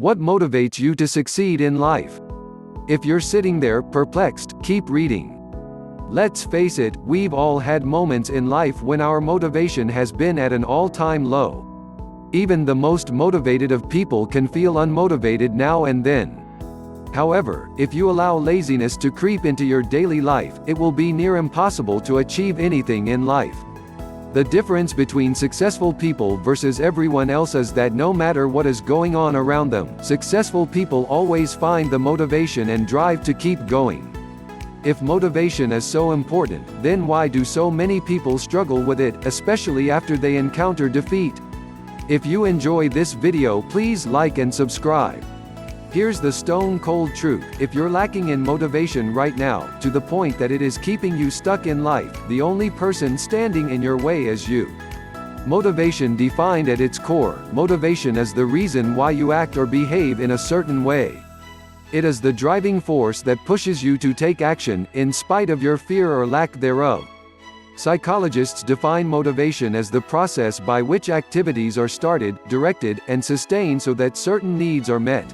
What motivates you to succeed in life? If you're sitting there, perplexed, keep reading. Let's face it, we've all had moments in life when our motivation has been at an all-time low. Even the most motivated of people can feel unmotivated now and then. However, if you allow laziness to creep into your daily life, it will be near impossible to achieve anything in life. The difference between successful people versus everyone else is that no matter what is going on around them, successful people always find the motivation and drive to keep going. If motivation is so important, then why do so many people struggle with it, especially after they encounter defeat? If you enjoy this video, please like and subscribe. Here's the stone-cold truth: if you're lacking in motivation right now, to the point that it is keeping you stuck in life, the only person standing in your way is you. Motivation defined at its core, motivation is the reason why you act or behave in a certain way. It is the driving force that pushes you to take action, in spite of your fear or lack thereof. Psychologists define motivation as the process by which activities are started, directed, and sustained so that certain needs are met.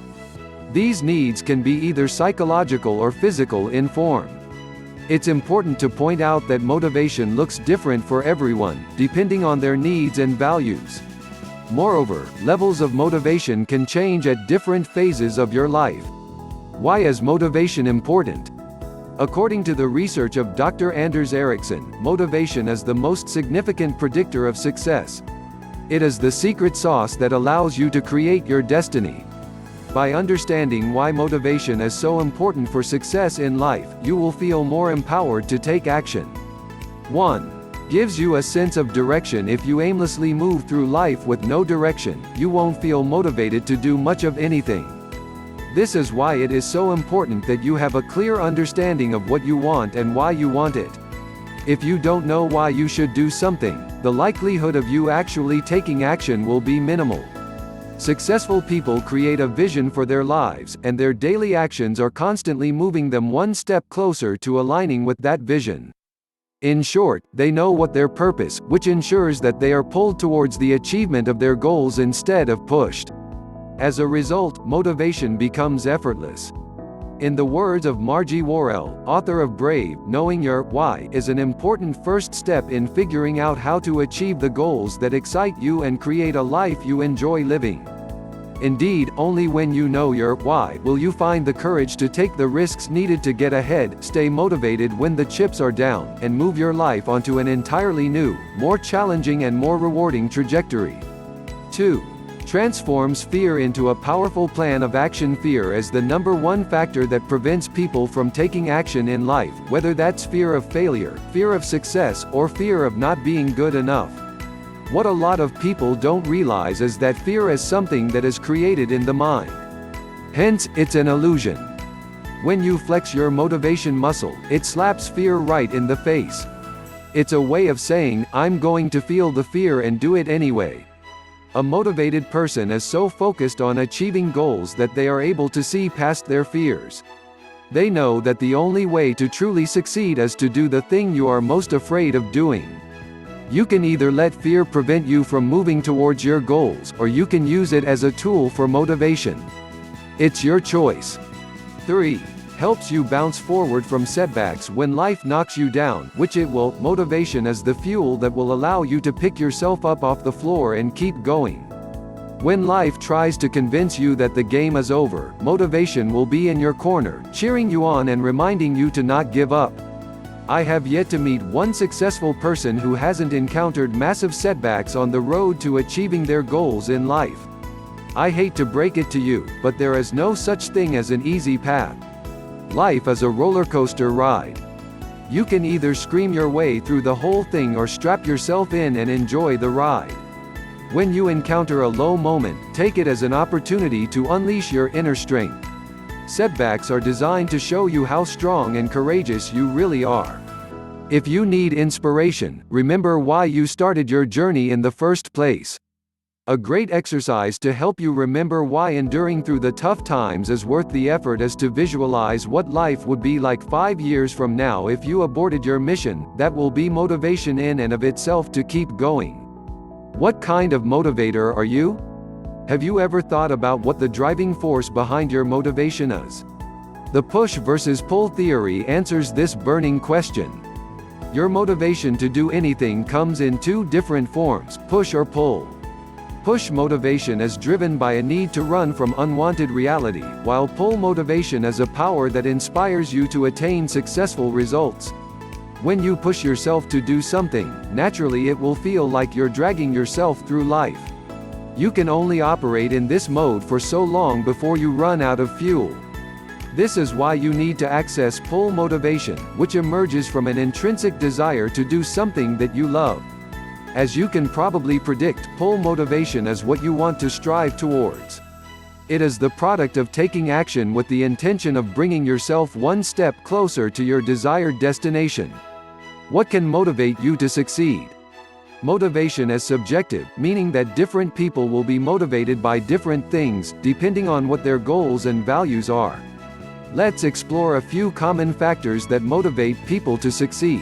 These needs can be either psychological or physical in form. It's important to point out that motivation looks different for everyone, depending on their needs and values. Moreover, levels of motivation can change at different phases of your life. Why is motivation important? According to the research of Dr. Anders Ericsson, motivation is the most significant predictor of success. It is the secret sauce that allows you to create your destiny. By understanding why motivation is so important for success in life, you will feel more empowered to take action. 1. Gives you a sense of direction. If you aimlessly move through life with no direction, you won't feel motivated to do much of anything. This is why it is so important that you have a clear understanding of what you want and why you want it. If you don't know why you should do something, the likelihood of you actually taking action will be minimal. Successful people create a vision for their lives, and their daily actions are constantly moving them one step closer to aligning with that vision. In short, they know what their purpose, which ensures that they are pulled towards the achievement of their goals instead of pushed. As a result, motivation becomes effortless. In the words of Margie Worrell, author of Brave, knowing your why is an important first step in figuring out how to achieve the goals that excite you and create a life you enjoy living. Indeed, only when you know your why will you find the courage to take the risks needed to get ahead, stay motivated when the chips are down, and move your life onto an entirely new, more challenging and more rewarding trajectory. 2. Transforms fear into a powerful plan of action. Fear is the number one factor that prevents people from taking action in life, whether that's fear of failure, fear of success, or fear of not being good enough. What a lot of people don't realize is that fear is something that is created in the mind. Hence, it's an illusion. When you flex your motivation muscle, it slaps fear right in the face. It's a way of saying, I'm going to feel the fear and do it anyway. A motivated person is so focused on achieving goals that they are able to see past their fears. They know that the only way to truly succeed is to do the thing you are most afraid of doing. You can either let fear prevent you from moving towards your goals, or you can use it as a tool for motivation. It's your choice. 3. Helps you bounce forward from setbacks when life knocks you down, which it will. Motivation is the fuel that will allow you to pick yourself up off the floor and keep going. When life tries to convince you that the game is over, motivation will be in your corner, cheering you on and reminding you to not give up. I have yet to meet one successful person who hasn't encountered massive setbacks on the road to achieving their goals in life. I hate to break it to you, but there is no such thing as an easy path. Life is a roller coaster ride. You can either scream your way through the whole thing or strap yourself in and enjoy the ride. When you encounter a low moment, take it as an opportunity to unleash your inner strength. Setbacks are designed to show you how strong and courageous you really are. If you need inspiration, remember why you started your journey in the first place. A great exercise to help you remember why enduring through the tough times is worth the effort is to visualize what life would be like 5 years from now if you aborted your mission. That will be motivation in and of itself to keep going. What kind of motivator are you? Have you ever thought about what the driving force behind your motivation is? The push versus pull theory answers this burning question. Your motivation to do anything comes in two different forms, push or pull. Push motivation is driven by a need to run from unwanted reality, while pull motivation is a power that inspires you to attain successful results. When you push yourself to do something, naturally it will feel like you're dragging yourself through life. You can only operate in this mode for so long before you run out of fuel. This is why you need to access pull motivation, which emerges from an intrinsic desire to do something that you love. As you can probably predict, pull motivation is what you want to strive towards. It is the product of taking action with the intention of bringing yourself one step closer to your desired destination. What can motivate you to succeed? Motivation is subjective, meaning that different people will be motivated by different things, depending on what their goals and values are. Let's explore a few common factors that motivate people to succeed.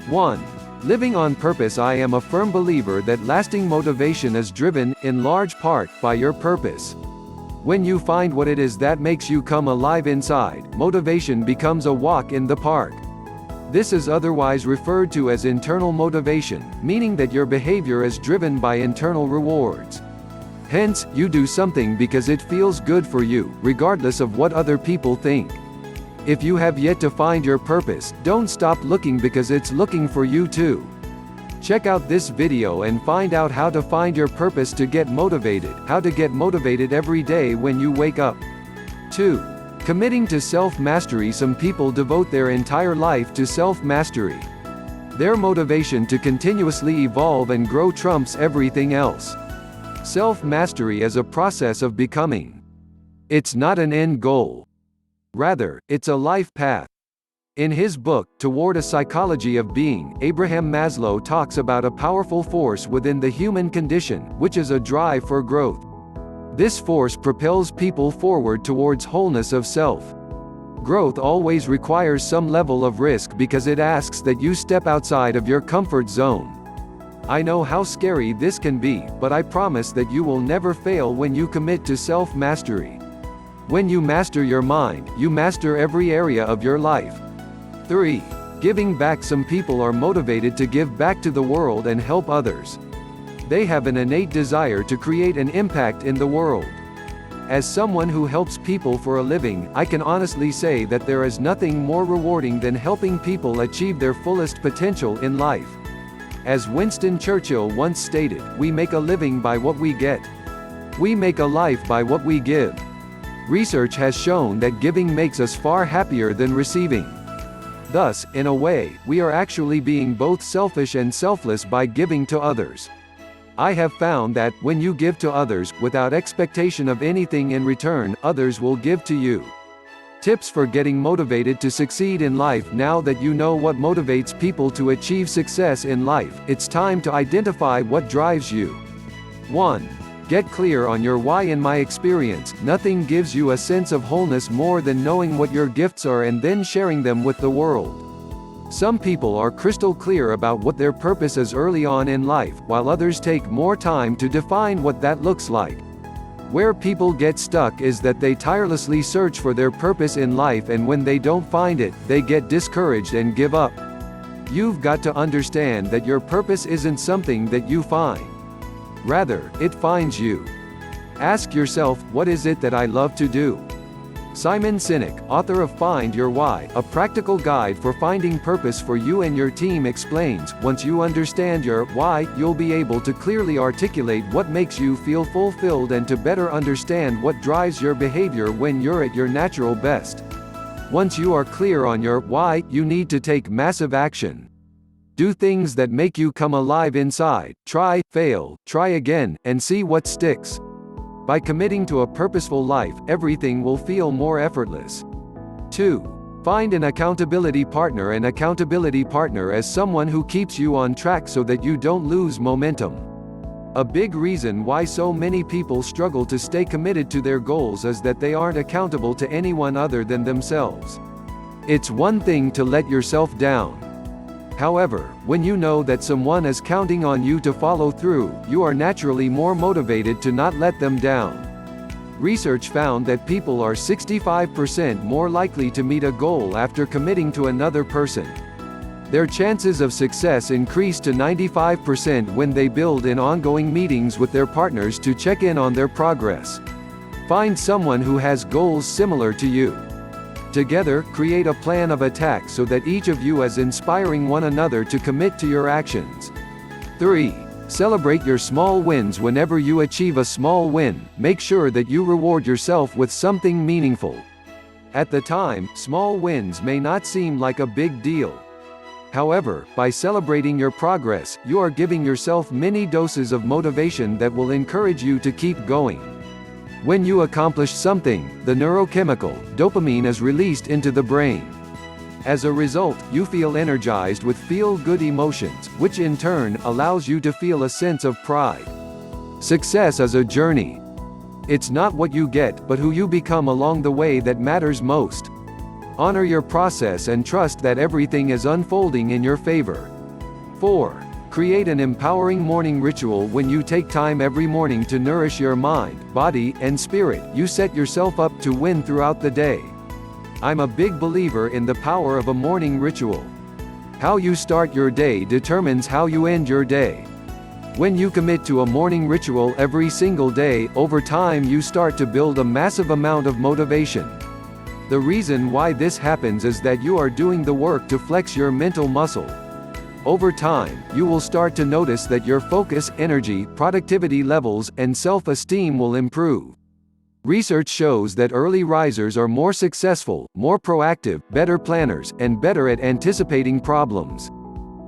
1. Living on purpose. I am a firm believer that lasting motivation is driven, in large part, by your purpose. When you find what it is that makes you come alive inside, motivation becomes a walk in the park. This is otherwise referred to as internal motivation, meaning that your behavior is driven by internal rewards. Hence, you do something because it feels good for you, regardless of what other people think. If you have yet to find your purpose, don't stop looking because it's looking for you too. Check out this video and find out how to find your purpose to get motivated, how to get motivated every day when you wake up. 2. Committing to self-mastery. Some people devote their entire life to self-mastery. Their motivation to continuously evolve and grow trumps everything else. Self-mastery is a process of becoming. It's not an end goal. Rather, it's a life path. In his book, Toward a Psychology of Being, Abraham Maslow talks about a powerful force within the human condition, which is a drive for growth. This force propels people forward towards wholeness of self. Growth always requires some level of risk because it asks that you step outside of your comfort zone. I know how scary this can be, but I promise that you will never fail when you commit to self-mastery. When you master your mind, you master every area of your life. 3. Giving back. Some people are motivated to give back to the world and help others. They have an innate desire to create an impact in the world. As someone who helps people for a living, I can honestly say that there is nothing more rewarding than helping people achieve their fullest potential in life. As Winston Churchill once stated, we make a living by what we get. We make a life by what we give. Research has shown that giving makes us far happier than receiving. Thus, in a way, we are actually being both selfish and selfless by giving to others. I have found that, when you give to others, without expectation of anything in return, others will give to you. Tips for getting motivated to succeed in life. Now that you know what motivates people to achieve success in life, it's time to identify what drives you. 1. Get clear on your why. In my experience, nothing gives you a sense of wholeness more than knowing what your gifts are and then sharing them with the world. Some people are crystal clear about what their purpose is early on in life, while others take more time to define what that looks like. Where people get stuck is that they tirelessly search for their purpose in life, and when they don't find it, they get discouraged and give up. You've got to understand that your purpose isn't something that you find. Rather, it finds you. Ask yourself, what is it that I love to do? Simon Sinek, author of Find Your Why, a practical guide for finding purpose for you and your team, explains, once you understand your why, you'll be able to clearly articulate what makes you feel fulfilled and to better understand what drives your behavior when you're at your natural best. Once you are clear on your why, you need to take massive action. Do things that make you come alive inside. Try, fail, try again, and see what sticks. By committing to a purposeful life, everything will feel more effortless. 2. Find an accountability partner. An accountability partner is someone who keeps you on track so that you don't lose momentum. A big reason why so many people struggle to stay committed to their goals is that they aren't accountable to anyone other than themselves. It's one thing to let yourself down. However, when you know that someone is counting on you to follow through, you are naturally more motivated to not let them down. Research found that people are 65% more likely to meet a goal after committing to another person. Their chances of success increase to 95% when they build in ongoing meetings with their partners to check in on their progress. Find someone who has goals similar to you. Together, create a plan of attack so that each of you is inspiring one another to commit to your actions. 3. Celebrate your small wins. Whenever you achieve a small win, make sure that you reward yourself with something meaningful. At the time, small wins may not seem like a big deal. However, by celebrating your progress, you are giving yourself many doses of motivation that will encourage you to keep going. When you accomplish something, the neurochemical, dopamine is released into the brain. As a result, you feel energized with feel-good emotions, which in turn allows you to feel a sense of pride. Success is a journey. It's not what you get, but who you become along the way that matters most. Honor your process and trust that everything is unfolding in your favor. 4. Create an empowering morning ritual. When you take time every morning to nourish your mind, body, and spirit, you set yourself up to win throughout the day. I'm a big believer in the power of a morning ritual. How you start your day determines how you end your day. When you commit to a morning ritual every single day, over time you start to build a massive amount of motivation. The reason why this happens is that you are doing the work to flex your mental muscle. Over time, you will start to notice that your focus, energy, productivity levels, and self-esteem will improve. Research shows that early risers are more successful, more proactive, better planners, and better at anticipating problems.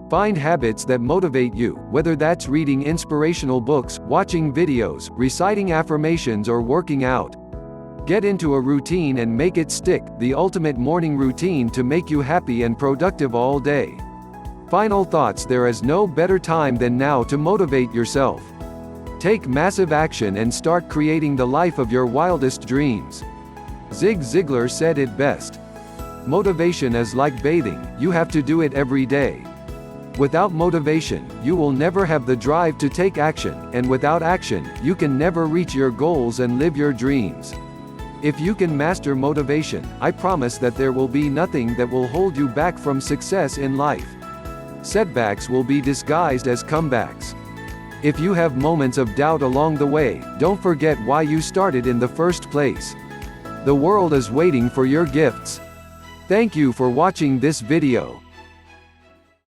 Find habits that motivate you, whether that's reading inspirational books, watching videos, reciting affirmations, or working out. Get into a routine and make it stick, the ultimate morning routine to make you happy and productive all day. Final thoughts. There is no better time than now to motivate yourself. Take massive action and start creating the life of your wildest dreams. Zig Ziglar said it best. Motivation is like bathing, you have to do it every day. Without motivation, you will never have the drive to take action, and without action, you can never reach your goals and live your dreams. If you can master motivation, I promise that there will be nothing that will hold you back from success in life. Setbacks will be disguised as comebacks. If you have moments of doubt along the way, don't forget why you started in the first place. The world is waiting for your gifts. Thank you for watching this video.